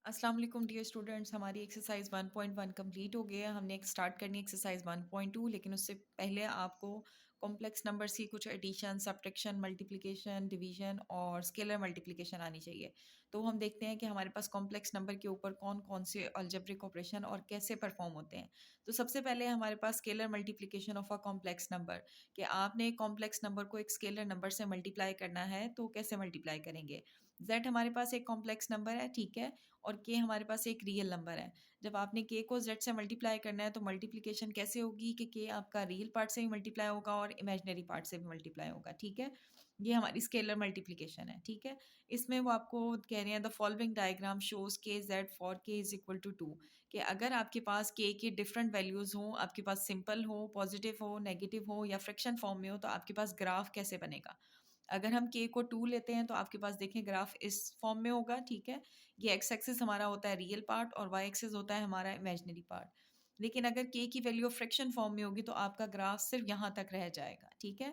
अस्सलाम वालेकुम dear students. हमारी एक्सरसाइज 1.1 कंप्लीट हो गया है। हमने एक स्टार्ट करनी है एक्सरसाइज 1.2, लेकिन उससे पहले आपको कॉम्प्लेक्स नंबर्स की कुछ एडिशन, सब्ट्रैक्शन, मल्टीप्लिकेशन, डिवीजन और स्केलर मल्टीप्लिकेशन आनी चाहिए। तो हम देखते हैं कि हमारे पास कॉम्प्लेक्स नंबर के ऊपर कौन कौन से अलजेब्रिक ऑपरेशन और कैसे परफॉर्म होते हैं। तो सबसे पहले हमारे पास scalar multiplication of a complex number, कि आपने एक कॉम्प्लेक्स नंबर को एक स्केलर नंबर से मल्टीप्लाई करना है। तो कैसे मल्टीप्लाई करेंगे? जेड हमारे पास एक कॉम्प्लेक्स नंबर है, ठीक है, और के हमारे पास एक रियल नंबर है। जब आपने के को जेड से मल्टीप्लाई करना है तो मल्टीप्लिकेशन कैसे होगी कि के आपका रियल पार्ट से भी मल्टीप्लाई होगा और इमेजिनरी पार्ट से भी मल्टीप्लाई होगा, ठीक है। ये हमारी स्केलर मल्टीप्लिकेशन है, ठीक है। इसमें वो आपको कह रहे हैं द फॉलोइंग डायग्राम शोज के जेड फॉर के इज इक्वल टू 2, कि अगर आपके पास के की डिफरेंट वैल्यूज हों, आपके पास सिंपल हो, पॉजिटिव हो, नेगेटिव हो या फ्रैक्शन फॉर्म में हो, तो आपके पास ग्राफ कैसे बनेगा। अगर हम के को 2 लेते हैं तो आपके पास देखें ग्राफ इस फॉर्म में होगा, ठीक है। ये एक्स एक्सिस हमारा होता है रियल पार्ट और वाई एक्सिस होता है हमारा इमेजिनरी पार्ट। लेकिन अगर के की वैल्यू फ्रैक्शन फॉर्म में होगी तो आपका ग्राफ सिर्फ यहाँ तक रह जाएगा, ठीक है,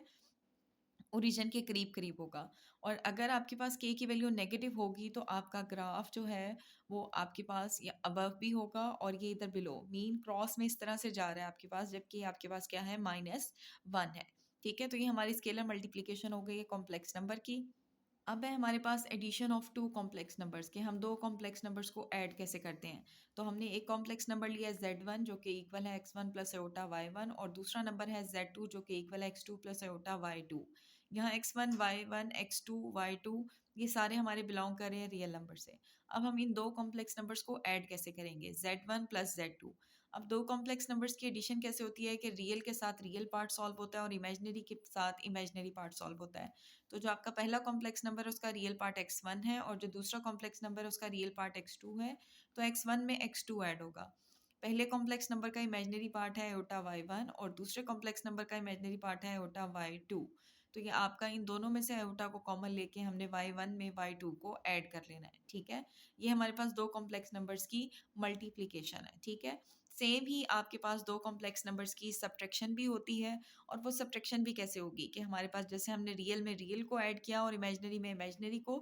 ओरिजिन के करीब करीब होगा। और अगर आपके पास के की वैल्यू नेगेटिव होगी तो आपका ग्राफ जो है वो आपके पास या अबव भी होगा और ये इधर बिलो मीन क्रॉस में इस तरह से जा रहा है आपके पास, जबकि आपके पास क्या है, -1 है, ठीक है। तो ये हमारी स्केलर मल्टीप्लिकेशन हो गई है कॉम्प्लेक्स नंबर की। अब है हमारे पास addition of two complex numbers, के हम दो कॉम्प्लेक्स नंबर्स को ऐड कैसे करते हैं। तो हमने एक कॉम्प्लेक्स नंबर लिया है Z1 जो कि इक्वल है x1 प्लस एओटा y1, और दूसरा नंबर है Z2 जो कि इक्वल है x2 प्लस एओटा y2। यहाँ x1 y1 x2 y2 ये सारे हमारे बिलोंग कर रहे हैं रियल नंबर से। अब हम इन दो कॉम्प्लेक्स नंबर्स को ऐड कैसे करेंगे, Z1 प्लस Z2। अब दो कॉम्प्लेक्स नंबर्स की एडिशन कैसे होती है कि रियल के साथ रियल पार्ट सॉल्व होता है और इमेजिनरी के साथ इमेजिनरी पार्ट सॉल्व होता है। तो जो आपका पहला कॉम्प्लेक्स नंबर है उसका रियल पार्ट x1 है और जो दूसरा कॉम्प्लेक्स नंबर है उसका रियल पार्ट x2 है। तो x1 में x2 ऐड होगा। पहले कॉम्प्लेक्स नंबर का इमेजिनरी पार्ट है एओटा y1 और दूसरे कॉम्प्लेक्स नंबर का इमेजिनरी पार्ट है एओटा y2। तो ये आपका इन दोनों में से एओटा को कॉमन लेके हमने y1 में y2 को ऐड कर लेना है, ठीक है। ये हमारे पास दो कॉम्प्लेक्स नंबर्स की मल्टीप्लिकेशन है, ठीक है। सेम ही आपके पास दो कॉम्प्लेक्स नंबर्स की सब्ट्रैक्शन भी होती है। और वो सब्ट्रैक्शन भी कैसे होगी कि हमारे पास जैसे हमने रियल में रियल को ऐड किया और इमेजिनरी में इमेजिनरी को,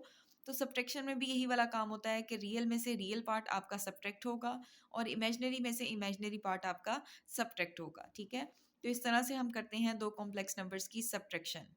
तो सब्ट्रैक्शन में भी यही वाला काम होता है कि रियल में से रियल पार्ट आपका सब्ट्रैक्ट होगा और इमेजिनरी में से इमेजिनरी पार्ट आपका सब्ट्रैक्ट होगा, ठीक है। तो इस तरह से हम करते हैं दो कॉम्प्लेक्स नंबर्स की सब्ट्रैक्शन।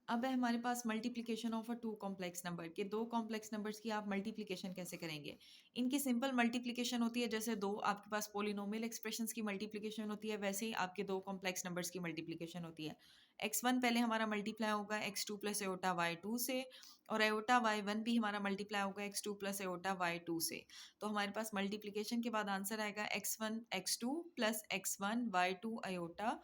अब है हमारे पास multiplication of a two complex number, के दो कॉम्प्लेक्स नंबर्स की आप मल्टीप्लिकेशन कैसे करेंगे। इनकी सिंपल मल्टीप्लिकेशन होती है, जैसे दो आपके पास पोलिनोमियल एक्सप्रेशंस की मल्टीप्लिकेशन होती है वैसे ही आपके दो कॉम्प्लेक्स नंबर्स की मल्टीप्लिकेशन होती है। x1 पहले हमारा मल्टीप्लाई होगा x2 प्लस एओटा y2 से, और एओटा y1 भी हमारा मल्टीप्लाई होगा x2 प्लस एओटा y2 से। तो हमारे पास मल्टीप्लिकेशन के बाद आंसर आएगा x1 x2 plus x1 y2 aorta,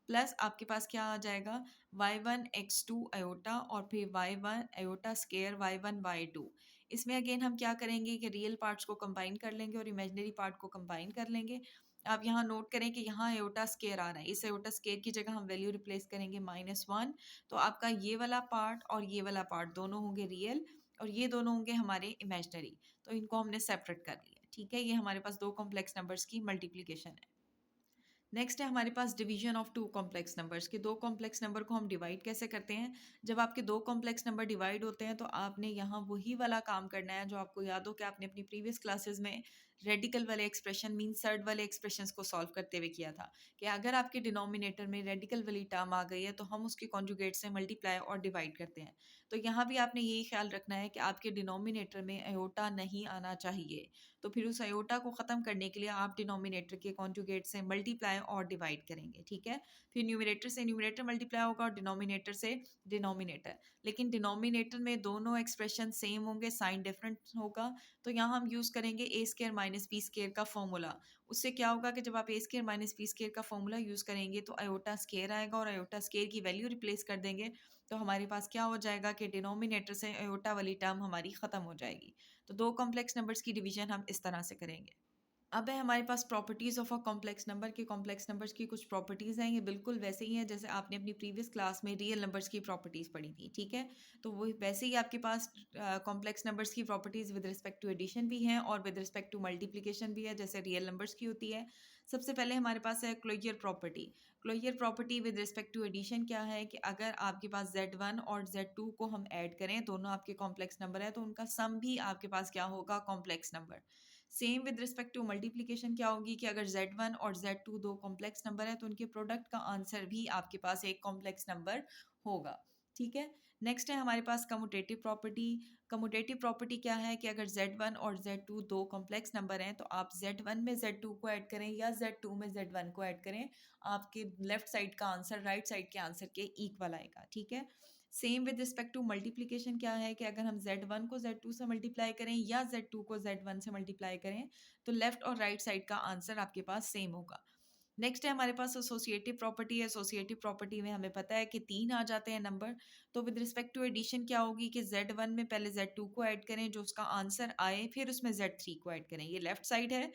plus आपके पास क्या आ जाएगा, y1 x2 अयोटा और फिर y1 aorta square y1 y2। इसमें अगेन हम क्या करेंगे कि रियल पार्ट्स को कंबाइन कर लेंगे और इमेजिनरी पार्ट को कंबाइन कर लेंगे। आप यहाँ नोट करें कि यहाँ अयोटा स्केयर आ रहा है, इस अयोटा स्केयर की जगह हम वैल्यू रिप्लेस करेंगे -1। तो आपका ये वाला पार्ट और ये वाला पार्ट दोनों होंगे रियल और ये दोनों होंगे हमारे इमेजिनरी। तो इनको हमने सेपरेट कर लिया, ठीक है। ये हमारे पास दो कॉम्प्लेक्स नंबर्स की मल्टीप्लीकेशन है। नेक्स्ट है हमारे पास division of two complex numbers, के दो कॉम्प्लेक्स नंबर को हम डिवाइड कैसे करते हैं। जब आपके दो कॉम्प्लेक्स नंबर डिवाइड होते हैं तो आपने यहाँ वही वाला काम करना है जो आपको याद हो कि आपने अपनी प्रीवियस क्लासेस में रेडिकल वाले एक्सप्रेशन मीन सर्ड वाले एक्सप्रेशंस को सॉल्व करते हुए किया था, कि अगर आपके डिनोमिनेटर में रेडिकल वाली टर्म आ गई है तो हम उसके कॉन्जुगेट से मल्टीप्लाई और डिवाइड करते हैं। तो यहाँ भी आपने यही ख्याल रखना है कि आपके डिनोमिनेटर में अयोटा नहीं आना चाहिए। तो फिर उस अयोटा को ख़त्म करने के लिए आप डिनोमिनेटर के कॉन्जुगेट से मल्टीप्लाई और डिवाइड करेंगे, ठीक है। फिर न्यूमरेटर से न्यूमरेटर मल्टीप्लाई होगा और डिनोमिनेटर से डिनोमिनेटर। लेकिन डिनोमिनेटर में दोनों एक्सप्रेशन सेम होंगे, साइन डिफरेंट होगा। तो यहाँ हम यूज़ करेंगे ए स्केयर माइनस बी स्केयर का फॉर्मूला। उससे क्या होगा कि जब आप ए स्केयर माइनस बी स्केयर का फॉर्मूला यूज़ करेंगे तो अयोटा स्केयर आएगा और अयोटा स्केयर की वैल्यू रिप्लेस कर देंगे। तो हमारे पास क्या हो जाएगा कि डिनोमिनेटर से अयोटा वाली टर्म हमारी ख़त्म हो जाएगी। तो दो कॉम्प्लेक्स नंबर्स की डिवीजन हम इस तरह से करेंगे। अब है हमारे पास properties of a complex number के कॉम्प्लेक्स नंबर्स की कुछ प्रॉपर्टीज़ हैं, ये बिल्कुल वैसे ही हैं जैसे आपने अपनी प्रीवियस क्लास में रियल नंबर्स की प्रॉपर्टीज़ पढ़ी थी, ठीक है। तो वो वैसे ही आपके पास कॉम्प्लेक्स नंबर्स की properties with respect to addition भी हैं और विद रिस्पेक्ट टू मल्टीप्लिकेशन भी है, जैसे रियल नंबर्स की होती है। सबसे पहले हमारे पास है closure property. Closure property with respect to addition क्या है कि अगर आपके पास Z1 और Z2 को हम ऐड करें, दोनों आपके कॉम्प्लेक्स नंबर है, तो उनका सम भी आपके पास क्या होगा, complex number. Same with respect to multiplication क्या होगी कि अगर Z1 और Z2 दो कॉम्प्लेक्स नंबर है तो उनके प्रोडक्ट का आंसर भी आपके पास एक कॉम्प्लेक्स नंबर होगा, ठीक है। नेक्स्ट है हमारे पास कम्यूटेटिव प्रॉपर्टी। कम्यूटेटिव प्रॉपर्टी क्या है कि अगर Z1 और Z2 दो कॉम्प्लेक्स नंबर हैं तो आप Z1 में Z2 को ऐड करें या Z2 में Z1 को ऐड करें, आपके लेफ्ट साइड का आंसर राइट साइड के आंसर के इक्वल आएगा, ठीक है। Same with respect to multiplication क्या है कि अगर हम Z1 को Z2 से मल्टीप्लाई करें या Z2 को Z1 से मल्टीप्लाई करें तो लेफ्ट और राइट साइड का आंसर आपके पास सेम होगा। नेक्स्ट है हमारे पास एसोसिएटिव प्रॉपर्टी है। एसोसिएटिव प्रॉपर्टी में हमें पता है कि 3 आ जाते हैं नंबर, तो विद रिस्पेक्ट टू एडिशन क्या होगी कि Z1 में पहले Z2 को ऐड करें जो उसका आंसर आए, फिर उसमें Z3 को ऐड करें, ये लेफ्ट साइड है।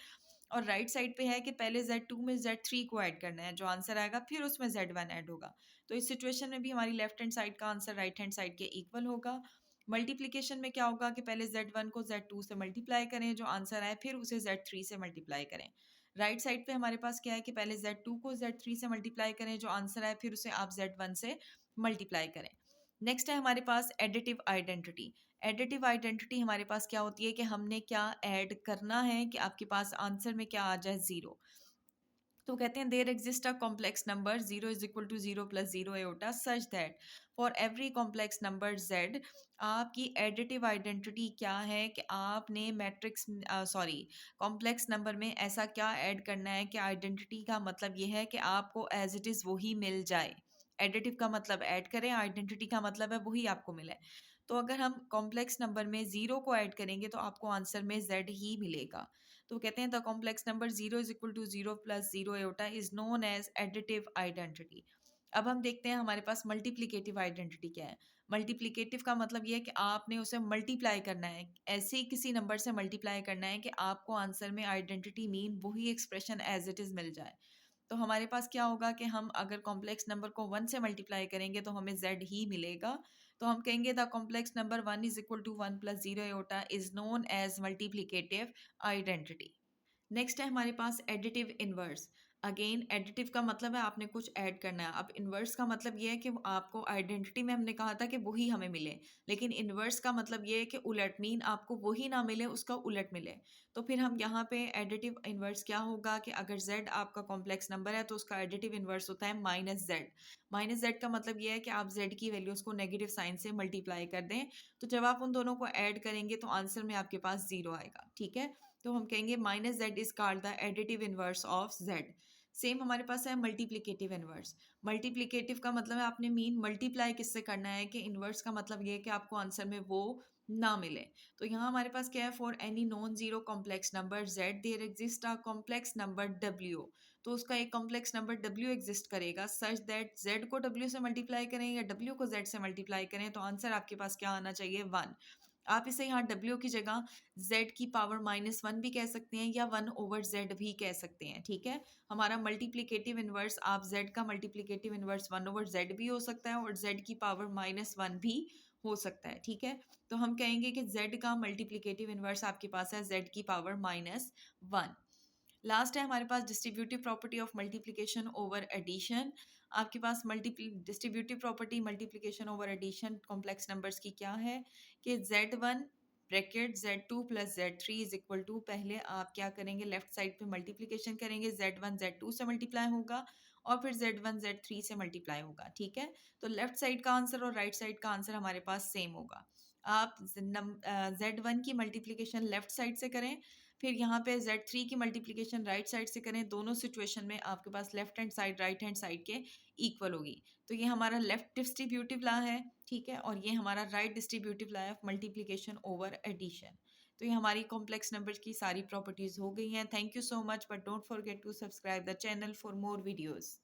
और राइट साइड पे है कि पहले Z2 में Z3 को ऐड करना है, जो आंसर आएगा फिर उसमें Z1 ऐड होगा। तो इस सिचुएशन में भी हमारी लेफ्ट हैंड साइड का आंसर राइट हैंड साइड के इक्वल होगा। मल्टीप्लिकेशन में क्या होगा कि पहले Z1 को Z2 से मल्टीप्लाई करें, जो आंसर आए फिर उसे Z3 से मल्टीप्लाई करें। राइट साइड पे हमारे पास क्या है कि पहले Z2 को Z3 से मल्टीप्लाई करें, जो आंसर आए फिर उसे आप Z1 से मल्टीप्लाई करें। नेक्स्ट है हमारे पास एडिटिव आइडेंटिटी। एडिटिव आइडेंटिटी हमारे पास क्या होती है कि हमने क्या ऐड करना है कि आपके पास आंसर में क्या आ जाए, जीरो। तो कहते हैं there exist a complex number zero is equal to zero plus zero iota such that for every complex number z. आपकी एडिटिव आइडेंटिटी क्या है कि आपने मैट्रिक्स सॉरी कॉम्प्लेक्स नंबर में ऐसा क्या ऐड करना है कि आइडेंटिटी का मतलब ये है कि आपको एज इट इज़ वही मिल जाए। एडिटिव का मतलब ऐड करें, आइडेंटिटी का मतलब है वही आपको मिले। तो अगर हम कॉम्प्लेक्स नंबर में ज़ीरो को ऐड करेंगे तो आपको आंसर में जेड ही मिलेगा। तो कहते हैं the complex number zero is equal to zero plus zero eta is known as additive identity. अब हम देखते हैं हमारे पास मल्टीप्लिकेटिव आइडेंटिटी क्या है। मल्टीप्लिकेटिव का मतलब ये है कि आपने उसे मल्टीप्लाई करना है, ऐसे ही किसी नंबर से मल्टीप्लाई करना है कि आपको आंसर में आइडेंटिटी मीन वही एक्सप्रेशन एज इट इज मिल जाए। तो हमारे पास क्या होगा कि हम अगर कॉम्प्लेक्स नंबर को वन से मल्टीप्लाई करेंगे तो हमें जेड ही मिलेगा। तो हम कहेंगे the complex number one is equal to one plus zero eta is known as multiplicative identity. Next है हमारे पास एडिटिव इनवर्स। अगेन एडिटिव का मतलब है आपने कुछ ऐड करना है। अब इनवर्स का मतलब ये है कि आपको आइडेंटिटी में हमने कहा था कि वही हमें मिले, लेकिन इनवर्स का मतलब ये है कि उलट, मीन आपको वही ना मिले, उसका उलट मिले। तो फिर हम यहाँ पे एडिटिव इनवर्स क्या होगा कि अगर z आपका कॉम्प्लेक्स नंबर है तो उसका एडिटिव इनवर्स होता है माइनस जेड। माइनस जेड का मतलब ये है कि आप z की वैल्यूज को नेगेटिव साइन से मल्टीप्लाई कर दें, तो जब आप उन दोनों को ऐड करेंगे तो आंसर में आपके पास जीरो आएगा, ठीक है। तो हम कहेंगे minus Z is called the additive inverse of Z. Same हमारे पास है मल्टीप्लिकेटिव इनवर्स। मल्टीप्लिकेटिव का मतलब है आपने मीन मल्टीप्लाई किससे करना है, कि इनवर्स का मतलब ये है कि आपको आंसर में वो ना मिले। तो यहाँ हमारे पास क्या है, for any non zero complex number z there exist a complex number डब्ल्यू। तो उसका एक कॉम्प्लेक्स नंबर डब्ल्यू एग्जिस्ट करेगा सच दैट जेड को डब्ल्यू से मल्टीप्लाई करें या डब्ल्यू को जेड से मल्टीप्लाई करें तो आंसर आपके पास क्या आना चाहिए, वन। आप इसे यहाँ डब्ल्यू की जगह z की पावर -1 भी कह सकते हैं या 1/z भी कह सकते हैं, ठीक है। हमारा मल्टीप्लिकेटिव इनवर्स आप z का मल्टीप्लिकेटिव इनवर्स 1/z भी हो सकता है और z की पावर -1 भी हो सकता है, ठीक है। तो हम कहेंगे कि z का मल्टीप्लिकेटिव इनवर्स आपके पास है z की पावर -1। लास्ट है हमारे पास distributive property of multiplication over addition. आपके पास distributive property multiplication over addition complex numbers की क्या है कि Z1 bracket Z2 plus Z3 is equal to, पहले आप क्या करेंगे, लेफ्ट साइड पे मल्टीप्लिकेशन करेंगे, Z1 Z2 से मल्टीप्लाई होगा और फिर Z1 Z3 से मल्टीप्लाई होगा, ठीक है। तो लेफ्ट साइड का आंसर और राइट साइड का आंसर हमारे पास सेम होगा। आप Z1 की मल्टीप्लिकेशन लेफ्ट साइड से करें, फिर यहाँ पे Z3 की मल्टीप्लिकेशन राइट साइड से करें, दोनों सिचुएशन में आपके पास left hand side right hand side के इक्वल होगी। तो ये हमारा लेफ्ट डिस्ट्रीब्यूटिव लॉ है, ठीक है, और ये हमारा right distributive law of multiplication over addition. तो ये हमारी कॉम्प्लेक्स नंबर्स की सारी प्रॉपर्टीज हो गई हैं। Thank you so much, but don't forget to subscribe the channel for more videos.